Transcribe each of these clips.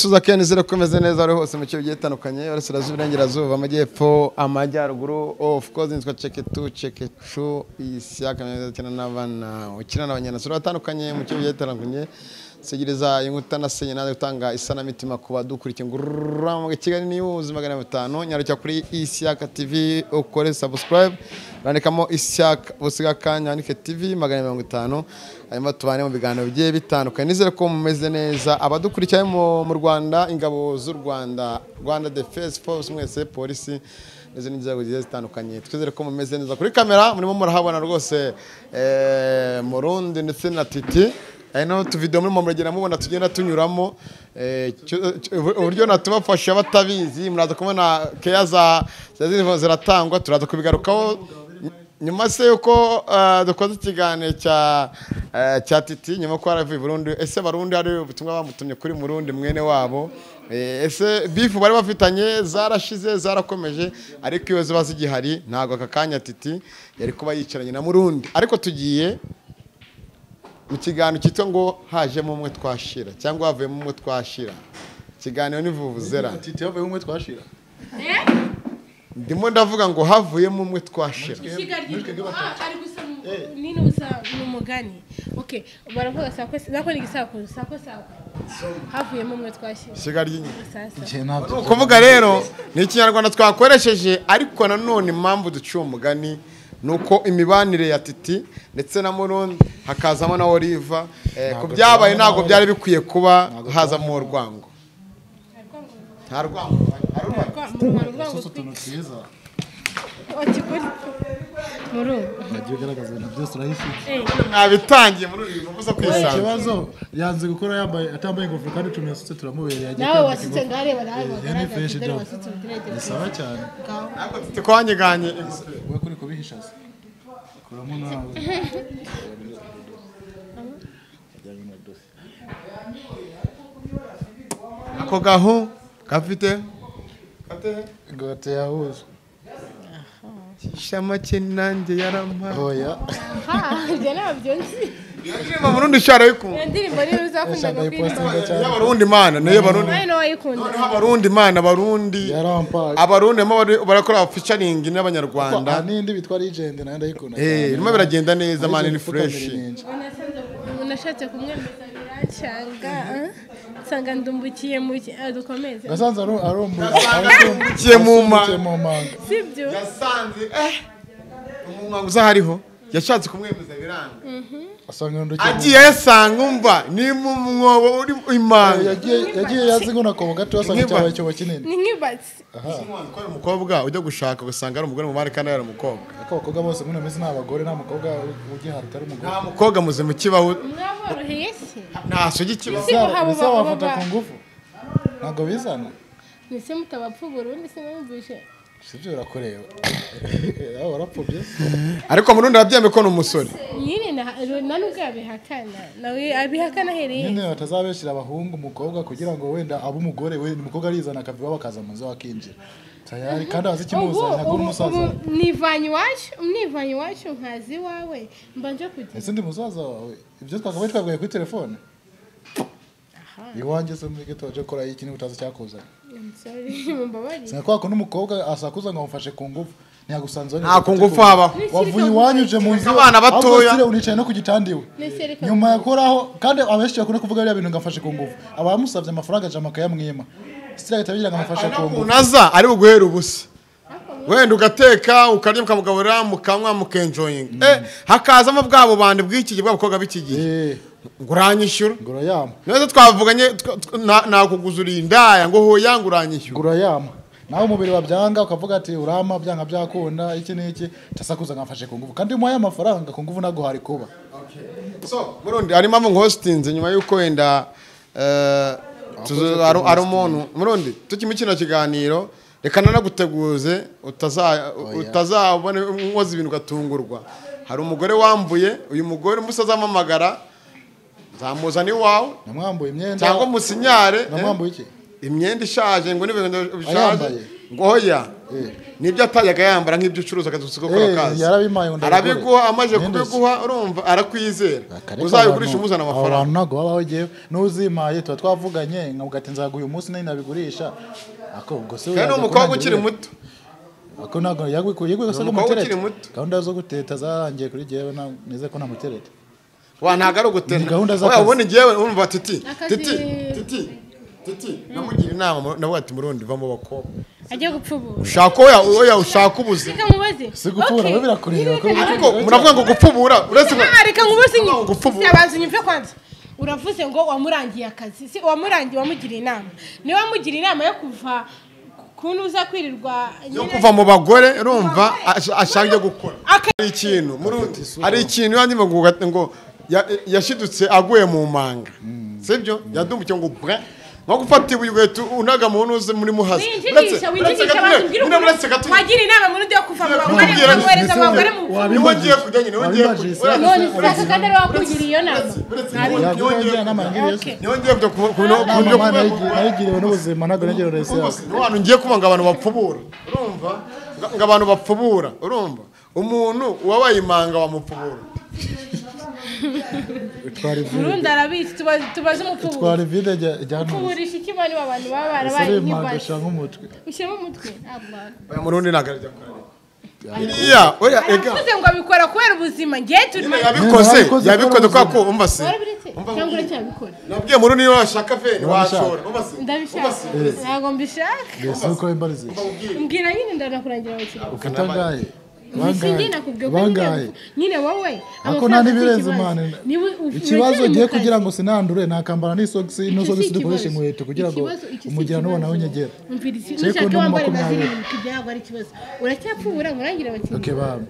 Suza kene zira komeze neza ari hose mu cyo bigiye tanukanye arasira z'uburengerazuba amajyepfo amajyaruguru of course nitwa chekechu ishyaka neza cyane n'abana ukina n'abanyarwanda batandukanye mu cyo bigiye tanukanye segereza inkuta na senye naze gutanga isanamitima kuba dukurikiye ngurura mu Kigali News 500 nyarukya kuri Ishyaka TV ukore subscribe bandikamo Ishyaka busiga kanya nike TV 550 hanyuma tubane mu biganiro bigiye bitandukanye nizere ko mumeze neza abadukurikiye mu Rwanda ingabo z'u Rwanda Defense Force mwese polisi neze n'inzego zigiye zitandukanye twizere ko mumeze neza kuri kamera murimo murahabona rwose Murundi ndetse na Titi no tu video muri mumuragera mubona tugenda tunyuramo uburyo natubafasha batabizi muraza kubona keya ziratangwa turaza kubigarukaho nyuma se yuko dukoze ikiganiro cya Titi nyuma ko aravuye Burundi ese barundi ari ubutumwa bamutumye kuri Murundi mwene wabo ese bifu bari bafitanye zarashize zarakomeje ariko iyo ziba zigihari ntago akakanya Titi yari kuba yicaranye na Murundi ariko tugiye mu kiganiro cyitwa ngo hajemo umwe twashira cyangwa havuyemo umwe twashira kiganiro nivuvuzera Titi havuyemo umwe twashira ndimo ndavuga ngo havuyemo umwe twashira ari gusa nini usa numugani okay baravuga sako ni gisako havuyemo umwe twashira shiga ry'inyuma kuvuga rero ni ikinyarwanda twakoresheje ariko nanone impamvu duciye umugani nuko imibanire ya Titi ndetse na Murundi hakazamo na Oliva ku byabaye ntago byari bikwiye kuba haza mu rwango nta rwango nagiye garagaza ibintu byose urayifite nabitangiye muri uyu mubuza kwisanga ikibazo yanze gukora yambaye atambaye ingofero kandi tumyasutse turamubereye yagiye nawe wasitse ngareba nawe bisaba cyane ntabwo Titi kwanyeganye we kuri kubihisha se kuramo nawe ako gaho gafite ngote yahuze shama kinange yarampa oya je nabyo nzi yajima Murundi shara yikunda ndirimbo rero uzakunda kwinda y'abarundi mana nayo barundi nayo wayikunda abarundi mana abarundi yarampa abarundi barakora featuring n'abanyarwanda nindi bitwa legend nayo ndayikunda irimo biragenda neza man ni fresh unashatse kumwemeza biracyanga sanga ndumbukiye mu dukomeze gasanze arumbukiye mu manga sibyo yasanze umumanga uzahariho yashatse kumwemeza biranga asanga ndukiye agiye yasanga umva ni mu mwobo uri imanga yagiye yazingo nako gato asanga cyabaye cyo kinini ni nkibatsi ko umukobwa ujya gushaka ugasanga ari umugore mu bari kandi ari umukobwa abakobwa bose muri mezi n'abagore nta mukobwa ugihari utari umugore nta mukobwa muzima kibaho mwaboroheye se nta sugi kibaho bisa wafata ku ngufu ntago bizana nise mutabapfu Burundi se mwumvishe sibyo urakoreba aho warapfubye ariko Murundi yabyemeye ko n'umusore nyine na nubwo abihakana nawe abihakana hereye nyine batazabeshira abahungu umukobwa kugira ngo wenda abe umugore we umukobwa arizana akaviba bakaza muzo wakinjira tayari kandi azikimuza ntago umusaza nivanye wacu nkazi wawe mbanje kugira ese ndi musaza wawe ibyo twakabaye twabwiye kuri telefone iwanjye se muri gito waje kora iki ni utazi cyakuzana Sinakwa ko n'umukobwa asakuza ngo amufashe ku ngufu ntiyagusanze nta ku ngufu habaho wavuye iwanyuje mu nzu abana batoya unicaye no kugitandiwe nyuma yakoraho kandi abenshi yakora kuvuga ari ibintu ngafashe ku ngufu abamusavye amafaranga jama kayamwima sitira gitabigira ngo amufashe ku ngufu unaza ari buguhera ubusa wenda ugateka ukarya ukamugaburira mukamwa mukenjoying hakazamo bwabo bande bw'iki gihe bw'abakobwa b'ikigihe nguranyishyura ngurayama neza twavuganye nakuguzura indaya ngo hoya nguranyishyura ngurayama nawe umubiri wabyanga ukavuga ati urama byanga byakunda iki n'iki tasakuza ngafashe ku ngufu kandi muya amafaranga ku ngufu nago hari kuba so Murundi ari mama hostinze nyuma yuko wenda ari umuntu Murundi tukimikino kiganiro reka nanaguteguze utazabone unkoze ibintu gatungurwa hari umugore wambuye uyu mugore umusaza amamagara zamuzana iwawe namwambuye imyenda cyangwa musinyare namwambuye iki imyenda ishaje ngo n'ibintu bishaje ngo hoya nibyo atayaga yambara nk'ibyo ucuruza akazusuka gukora kazi yarabimaye ngo arabiguha amaje kubiguha urumva arakwizera uzabigurisha umuzana amafaranga abantu nago babaho giye nuzimaye tuba twavuganye nkabugati nzaguye umunsi nari nabigurisha ako ubwo se kandi umukobwa ukiri muto ako nago yagwikuye gose umutereta gahunda zo guteta zarangiye kuri jewe nize ko namutereta wa ntago ari uguteta oya ubone jewe urumva titi namugira inama nawe ati Murundi va mu bakobwa ajya gupfubura ushaka oya ushaka ubuzima reka mubaze si gupfubura we birakureba ariko muravuga ngo gupfubura uretse reka ngubaze abanza nyumve kwanza uravuze ngo wamurangiye akazi si wamurangiye wamugiriye inama ni wamugira inama yo kuva kunuza kwirirwa yo kuva mu bagore urumva ashaka gukora hari ikintu yandi ngo yashidutse aguye mu manga sibyo yadumbuke ngo bra nko gufata ibuye unaga mu ntuze muri muhazi uretse wagira inama muri yo kuva mu bagore kohereza abagore mu wagiye kujya nyine wongeye none saka kandi wakugiriye iyo nama nayigiriwe n'ubuzima ntabwo nagira urese n'abantu ngiye kuba ngo abantu bapfubura urumva ngo abantu bapfubura urumva umuntu wabaye imanga wamupfubura Murundi arabizi tubaze umupfubura twari vide jyana kuburisha ikimani abantu baba barabaye nk'ibasha nk'umutwe ushyemo umutwe abana Murundi nagarajya iriya oya ega uvuze ngo abikora kubera ubuzima ngiye turi yabikoze kwa ko umva se cyangwa uracyabikora nabwiye Murundi niyo washaka fe washora umva se ndabishaka ntabwo mbishaka mbese uko imbarize mbwira nyine ndanakurangira abakiriya ukatangaye bangaye nyine wowe ako nta nibirenze mane ikibazo giye kugira ngo sinandure nakambara n'isogisi n'isogisi dukoresha inkweto kugira ngo umugira nubona aho nyegera nshaka wambare maziri kugira ari kibazo uracyapfubura ngurangira abakiriya okay bam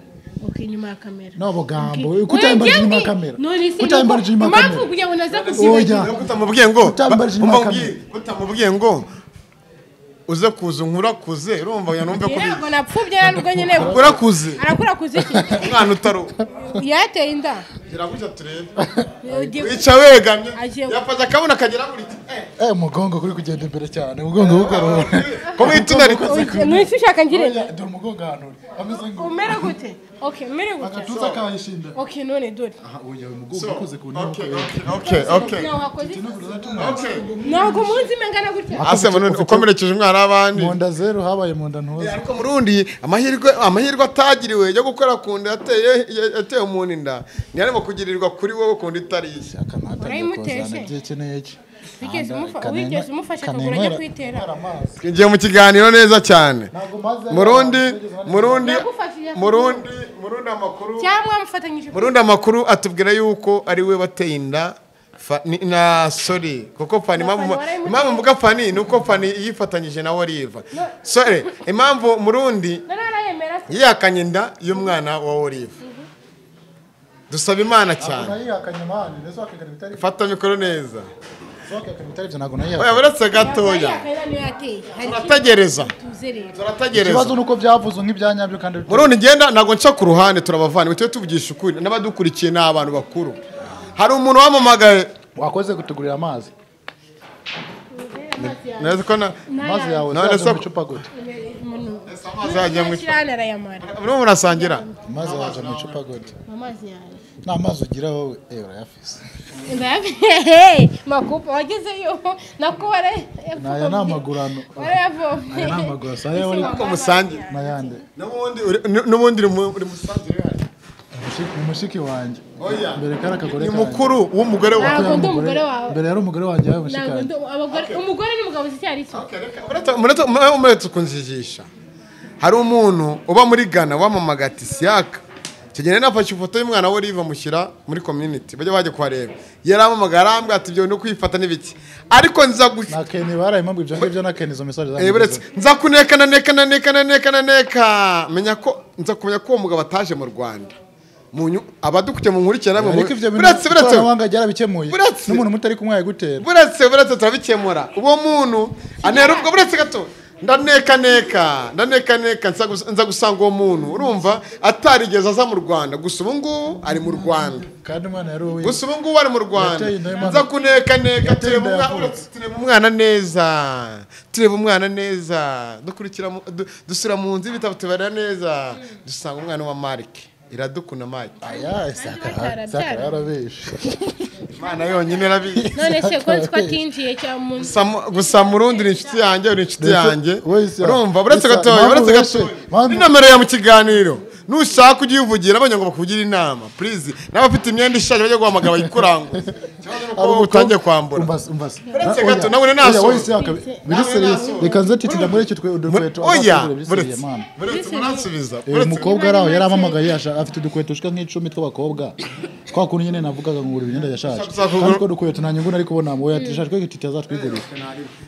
okay nyuma ya kamera no bogambo kutambara nyuma ya kamera kutambara nyuma ya kamera mpamvu kugira ngo naza kuzibagira kutamubwiye ngo uze kuza nkurakuze urumva yanumve ko yego napfubye nubwo nyene urakuze arakurakuze iki umwana utaro yateye inda kiraguja turebe wica wegamye yafaza akabona kagera muri umugongo kuri kugenda imbere cyane umugongo ukoro ko bituna ariko nisi ushaka ngirenda dore umugongo ahantu ameze ngo umera gute okay mere gute akatuza kayishinda okay none dore aha uya umugongo ukoze ku ntoko okay naho hakoze naho munsi mengana gute ase Murundi ukomerekeje umwana abandi munda zero habaye munda ntuza ariko Murundi amahirwe atagiriwe yo gukora kunda yateye umuntu inda ni arimo kugirirwa kuri wowe kundi tarishya urayimuteshe byekeneye iki wigeze umufasha akagura ajya kwitera ngiye mu kiganiro neza cyane Murundi amakuru cyangwa mufatanyije Murundi amakuru atubwira yuko ari we bateye inda na sorry kuko fani impamvu mvuga fani nuko fani yifatanyije na Oliva sorry impamvu Murundi yiyakanye inda y'umwana wa Oliva dusaba Imana cyane fata mikoro neza oya buretse gatoya turategereza ikibazo nuko byavuze nk'ibyanyabyo kandi Murundi ngenda nago nca ku ruhande turabavana bitwe tuvugisha ukuri n'abadukurikiye n'abantu bakuru hari umuntu wamamagaye wakoze kutugurira amazi neza ko amazi yawe none mu icupa gute amazi yagiye mu icupa urimo murasangira amazi yaje mu icupa gute amazi yaje nta mazi ugira wowe urayafise makupa wagezeyo nakore naya namagurano warayavomye naya namagura saya wari ko musangira nayande n'ubundi uri musangira hano umushiki wanjye mbere kara kagore ni mukuru w'umugore wawe mbere yari umugore wanjye yawe mushikanje umugore n'umugabo cyari cyo muretse kunjijisha hari umuntu uba muri Ghana wamamagati Siaka kigene nafashe ifoto y'umwana we Oliva mushyira muri community bajye kuhareba yaramamagara arambwa ati byo no kwifata n'ibiki ariko nza nakene barayimambwe ibyo ngibyo nakene izo message zanjye buretse nza kunekana menya ko nza kumenya ko umugabo ataje mu Rwanda abadukuye mu nkurikirana buretse wanga byarabikemuye n'umuntu mutari kumwe yagutera buretse turabikemura uwo muntu anera ubwo buretse gato ndaneka nza gusanga uwo muntu urumva atarigeze aza mu Rwanda gusa ubu ngubu ari mu Rwanda kandi umwana yari uwe gusa ubu ngubu ari mu Rwanda nza kuneka tureba umwana neza dukurikira dusura mu nzu ibitabo tubarira neza dusanga umwana wa Mark iradukuna Mark sakara yarabeshe Imana yonyine rabizi none se ko twatinjiye cya muntu gusa Murundi ni inshuti yanjye urumva buretse gatoya ni nomero ya mu kiganiro nushaka ujye uvugira abanya ngo bakugira inama please n'abafite imyenda ishaje bajye guhamagara bayikuranguza abo utangiye kwambura buretse gato nawe naso reka nze Titi ndamureke twe udukweto buretse munansubiza umukobwa araho yaramamagaye afite udukweto ushika nk'icumi tw'abakobwa kwa kuntu nyene navugaga ngo uri imyenda yashaje ariko dukweto nta nyungu nari kubona ngo yatishajwe ko Titi azatwigurira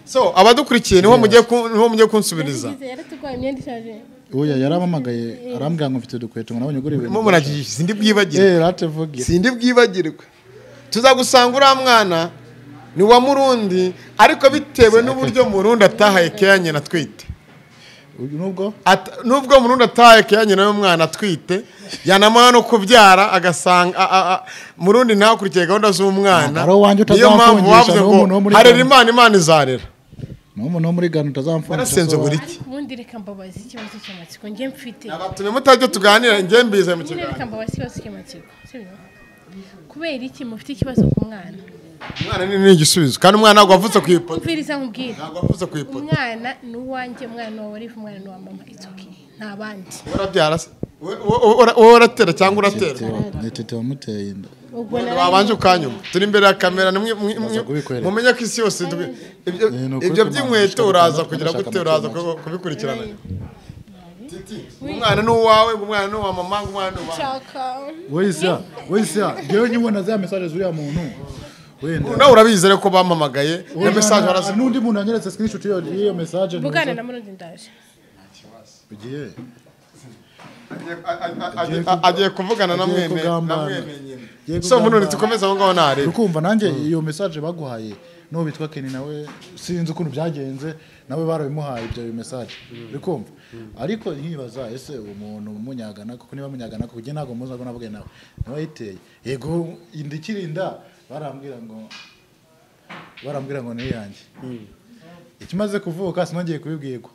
so abadukurikiye niho mugiye kunsubiriza yaratugwaye imyenda ishaje oya yaramamagaye arambwira ngo mfite dukweto ngo nabonye guri ibintu mumuragiye sindi bwibagirwe ratevugira sindi bwibagirwe tuzagusanga uri mwana ni wa Murundi ariko bitewe n'uburyo Murundi atahaye Kenya natwite nubwo Murundi atahaye Kenya nayo mwana atwite yanamana no kubyara agasanga Murundi ntakurikiye gahunda z'umwana niyo mpamvu bavuze ngo harera Imana izarera n'umuntu wo muri Ghana utazamfasha barasenze buriki ubundi reka mbabaza ikibazo cy'amatsiko njye mfite abatumye mutajye tuganira njye mbize mu kiganiro reka mbabaza ikibazo cy'amatsiko sibyo kubera iki mufite ikibazo ku mwana ni igisubizo kandi umwana ntabwo wavutse ku ipoto umviriza nkubwira ntabwo wavutse ku ipoto umwana ni uwanjye umwana wa Oliva umwana ni wa mama it's okay nta bandi urabyara se wowe uratera cyangwa uratera ni Titi wamuteye inda wabanje ukanyuma turi imbere ya kamera mumenye ko isi yose ibyo by'inkweto uraza kugira gute uraza kubikurikirana umwana ni uwawe umwana ni uwa mama umwana ni uwawe wese ngewe nyibona za message z'uriya muntu nawe urabizi reko bampamagaye na message warazi n'undi muntu anyeretse screenshot y'iyo message bugana na Murundi ndaje ugiye agiye kuvugana na mwene so Murundi tukomeza aho ngaho nare ukumva nanjye iyo message baguhaye no bitwa Kenny nawe sinzi ukuntu byagenze nawe barabimuhaye ibyo message ukumva ariko nkibaza ese umuntu umunyagana kuko niba munyagana kuko ntago muza ko navuge nawe nawe yiteye yego indikirinda barambwira ngo ni yanjye ikimaze kuvuka sinongeye kubibwirwa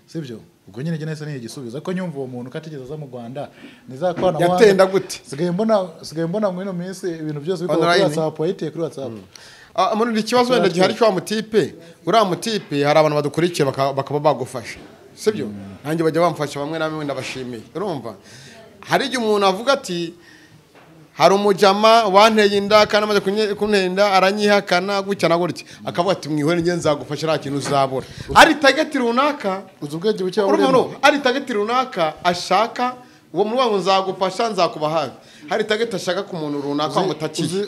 sibyo ubwo nyine nese ni igisubizo ko nyumva uwo muntu katigeze aza mu Rwanda nizakwana yatenda gute sigaye mbona mu ino minsi ibintu byose biko kuri WhatsApp yiteye kuri WhatsApp muri ikibazo wenda gihari cyo mutipe uriya mutipe hari abantu badukurikiye bakaba bagufasha sibyo nanjye bajya bamfasha bamwe namwe ndabashimiye urumva hari igihe umuntu avuga ati hari umujama wanteye inda kandi amaze kuntenda aranyihakana gutya na gutya akavuga ati mwihore nge nzagufasha nta kintu uzabura ari target runaka uzubwenge bucya ari target runaka ashaka uwo murwango nzagufasha nzakuba hafi hari target ashaka ku muntu runaka mutakiye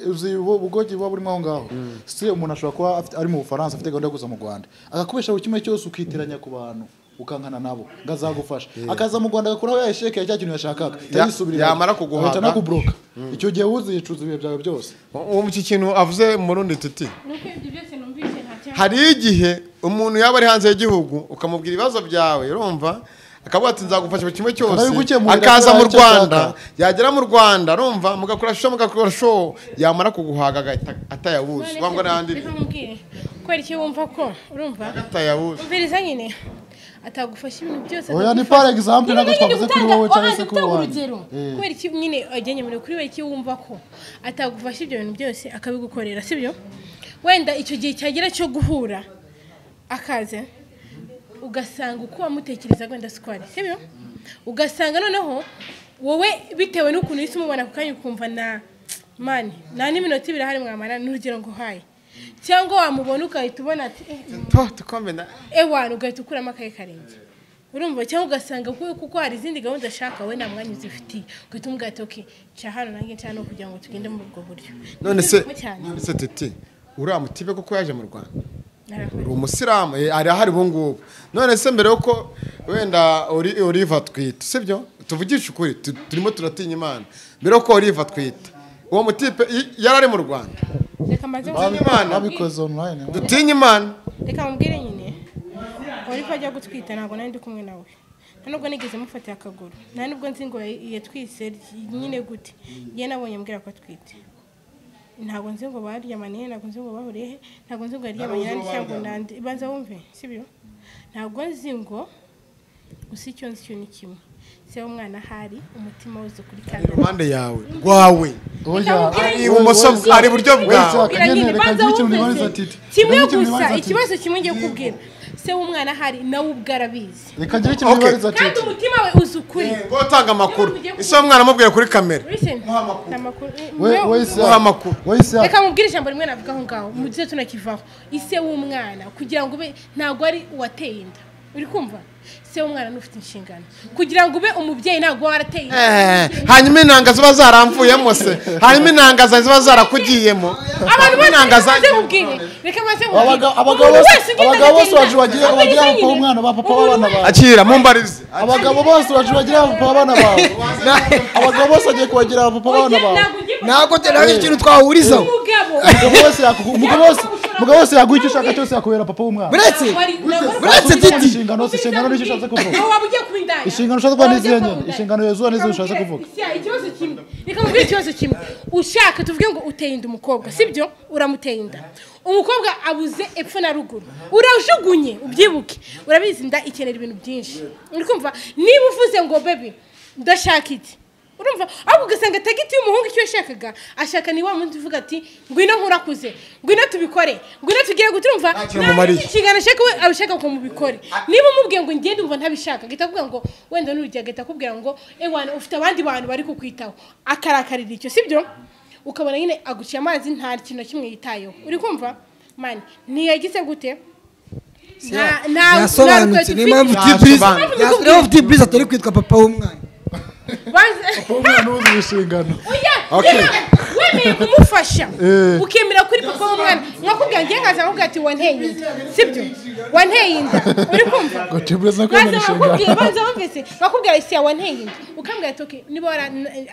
uzi ubugogi bwa buri ngaho si umuntu ashobora kuba ari mu Bufaransa afite gahunda yo kuza mu Rwanda agakubesha buri kimwe cyose ukitiranya ku bantu ukankana nabo ngazagufasha akaza mu Rwanda agakuraho ya sheke ya cyakinu yashakaga yisubirira yamara kuguhaga atanakubroka icyo gihe uzicuza ibihe byawe byose uwo mu kintu avuze Murundi Titi nuko ibyo byose numvise nta hari igihe umuntu yaba ari hanze y'igihugu ukamubwira ibibazo byawe urumva akavuga ati nzagufasha buri kimwe cyose akaza mu Rwanda yagera mu Rwanda urumva mugakora show yamara kuguhaga atayabuze wambwa n'andi kwera iki wumva ko urumva atayabuze umviriza nyine atagufasha ibintu byose oya ni par exemple nako twavuze kuri wowe cyangwa se kuri wowe kwera iki nyine ajyanye muri kuri we iki wumva ko atagufasha ibyo bintu byose akabigukorera sibyo wenda icyo gihe cyagera cyo guhura akaze ugasanga uko wamutekereza gwenda square sibyo ugasanga noneho wowe bitewe n'ukuntu yise umubona ku kanya ukumva na mani nta n'iminota ibiri hari mwamara n'urugero ngo haye cyangwa wamubona ukahita ubona ati tukomena wana ugahita ukuramo akaye karenze urumva cyangwa ugasanga kuko hari izindi gahunda ashaka we nta mwanya uzifitiye ugahita umubwira ati okay cya hano nange cyane no kugira ngo tugende muri ubwo buryo none se Titi uriya mutibe kuko yaje mu Rwanda uri umusiramu ari ahari bungubu none se mbere yuko wenda Oliva twita sibyo tuvugisha ukuri turimo turatinya Imana mbere yuko Oliva twita uwo mutipe yarari mu Rwanda reka maze babikoze online dutinya Imana reka mubwire nyine Oliva ajya gutwita ntabwo nari ndi kumwe nawe nubwo nigeze mufatiye akaguru nta nubwo nzi ngo yatwise nyine gute ye nabonye mbwira ko atwite ntabwo nzi ngo baryamaniye ntabwo nzi ngo bahuriye he ntabwo nzi ngo yaryamanye nandi cyangwa nandi banza wumve sibyo ntabwo nzi ngo gusa icyo nzi cyo ni kimwe Sewu umwana hari umutima wose kuri kandi impande yawe gwawe ibumoso ari buryo bwawe kimwe gusa ikibazo kimwe ngiye kubwira Sewu umwana hari nawe ubwarabizi reka ngire kimwe bariza kandi umutima we uzukuri ngo utanga amakuru ise umwana mubwiye kuri kamera reka mubwire ijambo rimwe navuga aho ngaho mu gihe tunakivaho ise w'umwana kugira ngo ube ntabwo ari uwateye inda uri kumva Sewu umwana n'ufite inshingano kugira ngo ube umubyeyi ntabwo warateye hanyuma inanga ziba zaramvuyemo se hanyuma inanga ziba zarakugiyemo abantu bose mubwire reka maze abagabo bose bagira papa umwana ba papa w'abana bawe akira mumbarize abagabo bose bagira papa w'abana bawe abagabo bose agiye kubagira papa w'abana bawe ntabwo teraje ikintu twahurizaho umugabo wose yaguha icyo ushaka cyose yakubera papa w'umwana buretse Titi inshingano n'icyo ushatse kuvuga inshingano ushaka kuvuga n'izihe nyine inshingano yezuba n'izo ushatse kuvuga ikibazo kimwe reka mubwire ikibazo kimwe ushaka tuvuge ngo uteye inda umukobwa sibyo uramuteye inda umukobwa abuze epfo na ruguru urajugunye ubyibuke urabizi inda ikenera ibintu byinshi uri kumva niba uvuze ngo baby ndashaka iki urumva ahubwo ugasanga tagiti y'umuhungu icyo yashakaga ashaka ni wa muntu uvuga ati ngwino nkurakuze ngwino tubikore ngwino tugire guturumva kigana shaka we abishaka ko mubikore niba umubwiye ngo ngende umva ntabishaka gita kuvuga ngo wenda n'urujya gita kubwira ngo ewana ufite abandi bantu bari kukwitaho akarakarira icyo sibyo ukabona nyine aguciye amazi nta kintu kimwe yitayeho uri kumva man niyagize gute yasobanutse ni mpamvu Titi atari kwitwa papa w'umwana umwana uzi inshingano wemeye kumufasha ukemera kuri papa w'umwana mwakubwira ngiye nkaza nkubwira ati wanteye inda sibyo wanteye inda uri kumva banza wumvise bakubwira isi ya wanteye inda ukambwira ati okay niba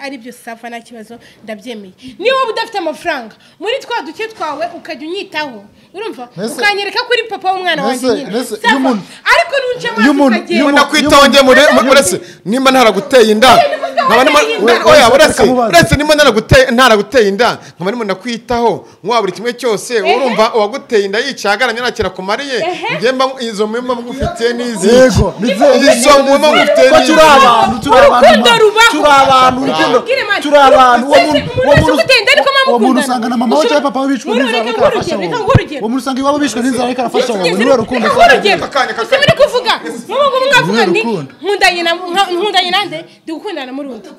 ari byo safa nta kibazo ndabyemeye niba udafite amafaranga muri twa duke twawe ukajya unyitaho urumva ukanyereka kuri papa w'umwana wanjye nyine ariko nunce amazi ukagenda nakwitaho nge murese nimba ntaraguteye inda uretse nimba ntaraguteye inda nkaba ndimo nakwitaho nkwa buri kimwe cyose urumva uwaguteye inda yicagaranye nakira kumariye ngemba izo mwemba mugufitiye n'izi yego izo mwemba mugufitiye n'izi turi abantu uwo muntu usanga na mama we cyangwa papa we bishwe n'inzara ariko arafasha wowe uwo muntu usanga iwabo bishwe n'inzara ariko arafasha wowe ni we rukundo uri kuvuga ngo ngavuga ndi nkundanye nande ndi gukundana na Murundi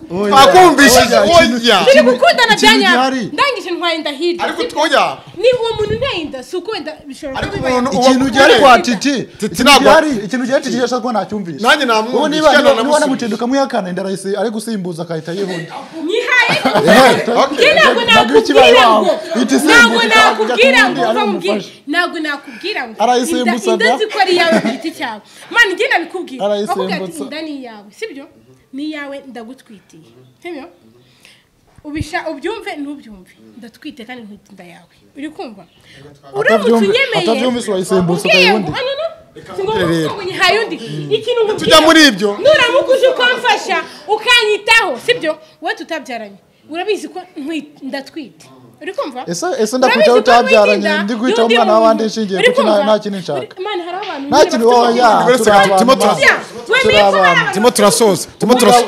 akumvishije oya ndi gukundana byanya ndangije ntwaye ndahirya ariko twoya ni uwo muntu ntenda suko wenda bishobora kuba ikintu cyari kwa Titi ikintu cyari Titi yashaka ko nacyumvisha nanjye namwumvisha niba namucenduka mwihakana inda rahise ari gusimbuza akahita yihunda ntabwo nakubwira ngo inda zikora iyawe ku giti cyawe mani njye nabikubwira bakubwira ati inda ni iyawe sibyo ni iyawe ndagutwitiye sibyo ubyumve ntubyumve ndatwite kandi ntwite inda yawe uri kumva uramutse unyemeye atabyumvise wayisimbuza ukayundi ikintu tujya muri ibyo nuramukuje ukamfasha ukanyitaho sibyo wowe tutabyaranye urabizi ko ndatwite uri kumva ese ndakujya utabyaranye ndi guhita umwana w'abandi nshingiye kuko nta kintu nshaka nta kintu timo turasoza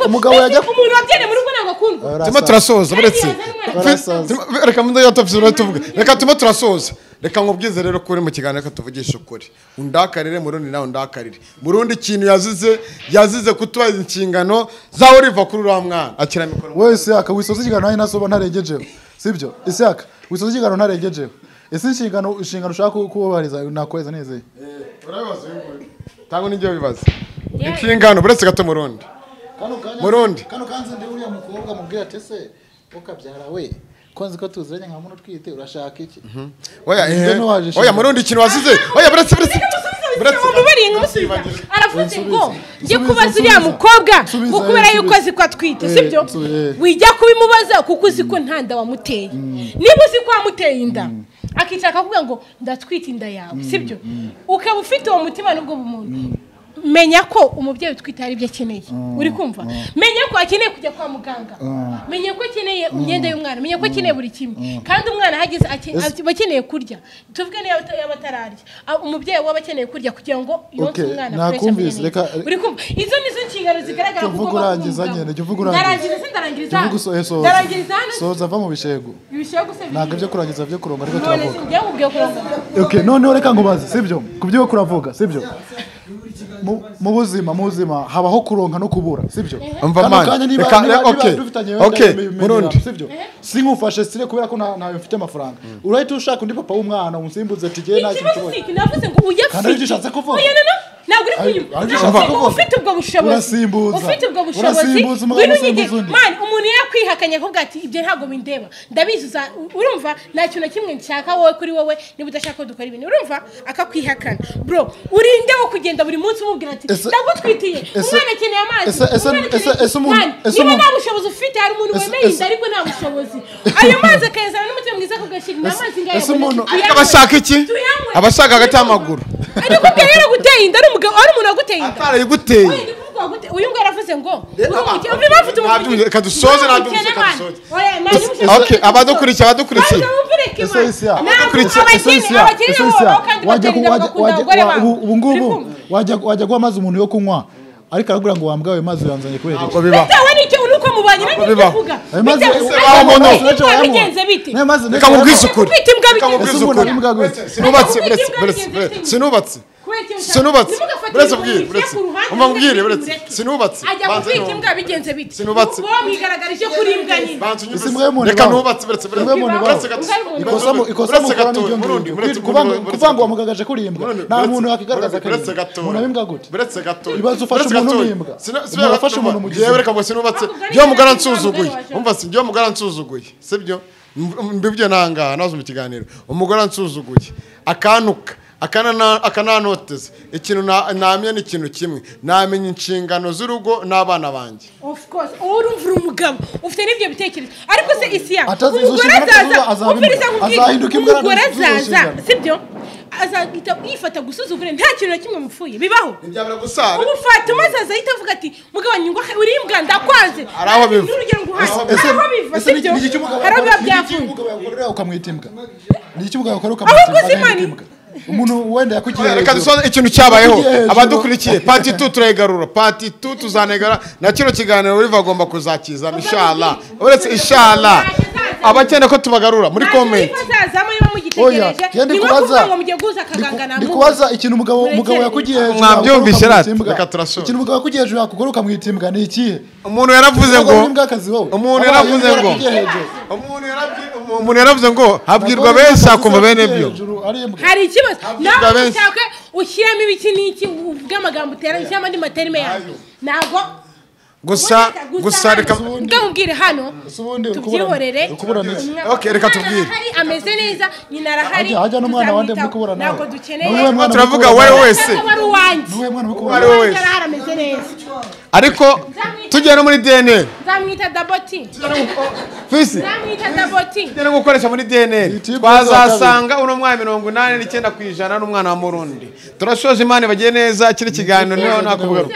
umugabo yajya umuntu wabyene muri rugo ntabwo akundwa timo turasoza buretse reka mundo yatofisura tuvuge reka timo turasoza reka nkubwize rero kuri mu kiganiro reka tuvugisha ukuri undakarire Murundi nawe undakarire Murundi ikintu yazize kutubaza inshingano za Oliva kuri uriya mwana akira mikoro wese akawisoza ikiganiro nayo nasoba ntarengejeho sibyo isaka wisoza ikiganiro ntarengejeho ese inshingano ushaka kubabariza nakweza neza urabibaza tango n'ingiye bibaza inshingano buretse gato Murundi kano kanze ndi uriya mukobwa mubwira ati ese ukabyara we konzi ko tuziranye nka muntu twite urashaka iki oya Murundi ikintu wazize oya buretse aravuze ngo njye kubaza uriya mukobwa ngo kubera yuko azi ko atwite sibyo wijya kubimubaza kuko uzi ko ntanda wamuteye niba uzi ko wamuteye inda akishaka kuvuga ngo ndatwita inda yawe sibyo ukaba ufite uwo mutima n'ubwo bumuntu menya ko umubyeyi utwite hari ibyo akeneye uri kumva menya ko akeneye kujya kwa muganga menya ko akeneye imyenda y'umwana menya ko akeneye buri kimwe kandi umwana hageze akeneye kurya tuvuge niyo abatararya umubyeyi waba akeneye kurya kugira ngo yonse umwana nakumvise reka uri kumva izo nizo nshingano zigaragara ko urangiza nyene cyo vuga urangiza ndarangiriza soza va mu bishego ntabwo byo kurangiza byo kuronga ariko turavuga okay none reka ngo bazi sibyo kubyo kuravuga sibyo mu buzima habaho kuronka no kubura sibyo umva mani okay Murundi sibyo sinkufashe sire kubera ko ntayo mfite amafaranga urahita ushaka undi papa w'umwana umusimbuze tige nta kintu cyoboye navuze ngo uyafite kandi icyo ushatse kuvuga ntabwo uri kunyuma ufite ubwo bushobozi ufite ubwo bushobozi mani umuntu yakwihakanye ko ati ibyo ntabwo bindeba ndabizi urumva nta kintu na kimwe nshaka wowe kuri wowe niba udashaka ko dukora ibintu urumva akakwihakana bro urinde wo kugenda buri munsi umubwira ati ndagutwitiye umwana akeneye amazi niba nta bushobozi ufite hari umuntu wemeye inda ariko nta bushobozi ayo mazi akayazana n'umutima mwiza kugashyira n'amazi ngayo abashaka iki abashaka hagati y'amaguru ariko rero guteye inda ari umuntu waguteye inda atarayiguteye uyu ngo yaravuze ngo bafite umuntu reka dusoze okay abadukurikiye ubu ngubu wajya guha amazi umuntu yo kunywa ariko aragura ngo wambwawe mazi yanzanye kubera iki bitewe n'icyo unuko mubanye n'icyo kuvuga bigenze bite reka mubwize ukuri sinubatse sinubatse ajya kubika imbwa bigenze bite sinubatse mwigaragaje kuri imbwa nyine reka nubatse kuvuga ngo wamugagaje kuri imbwa nta muntu wakigaragaza ko umuntu abimbwa gute buretse gato ibaze ufashe umuntu n'imbwa urafashe umuntu mu gihe reka ngo sinubatse byo mugara nsuzuguye umva si byo mugara nsuzuguye sibyo mbibye nanga nazo mu kiganiro umugara nsuzuguye akanuka akananoteza ikintu namye n'ikintu kimwe namenya inshingano z'urugo n'abana banjye of course urumvura umugabo ufite n'ibyo bitekerezo ariko se isiya umugore azahinduka umugore azaza sibyo azahita yifata gusuzugura nta kintu na kimwe mupfuye bibaho ndyabara gusara ubu Fatima azaza ahita avuga ati mugabanye ngo urimbwa ndakwanze araho biva n'urugero ngo araho biva sibyo araho biba byavuye ukamwita imbwa ni iki umugabo akora ukamwita imbwa umuntu wenda yakugiye reka dusoze ikintu cyabayeho abadukurikiye part 2 turayigarura part 2 tuzanegara na kino kiganiro Oliva agomba kuzakiza inshallah uretse inshallah abakene ko tubagarura muri comment ndikubaza ikintu umugabo yakugiye mwabyumvise reka turashoza ikintu umugabo yakugiye hejuru yakugora ukamwita imbwa ni ikihe umuntu yaravuze ngo habwirwa benshi akumva bene byo hari ikibazo nawe ushaka ushyiramo ibiki n'iki uvuga amagambo uteranye cyangwa andi materime yawe ntabwo gusa reka ndamubwire hano tubyihorere okay reka tubwire ameze neza nyina arahari hajya n'umwana wande muri kubura nawe ntabwo dukeneye turavuga wowe wese wari wese ameze neza ariko tujye no muri DNA nzamwita Daboti fisi nzamwita Daboti tujye no gukoresha muri DNA twazasanga uno mwana 89% n'umwana wa Murundi turashoje Imana bagiye neza kiri kiganiro niho nakuvuga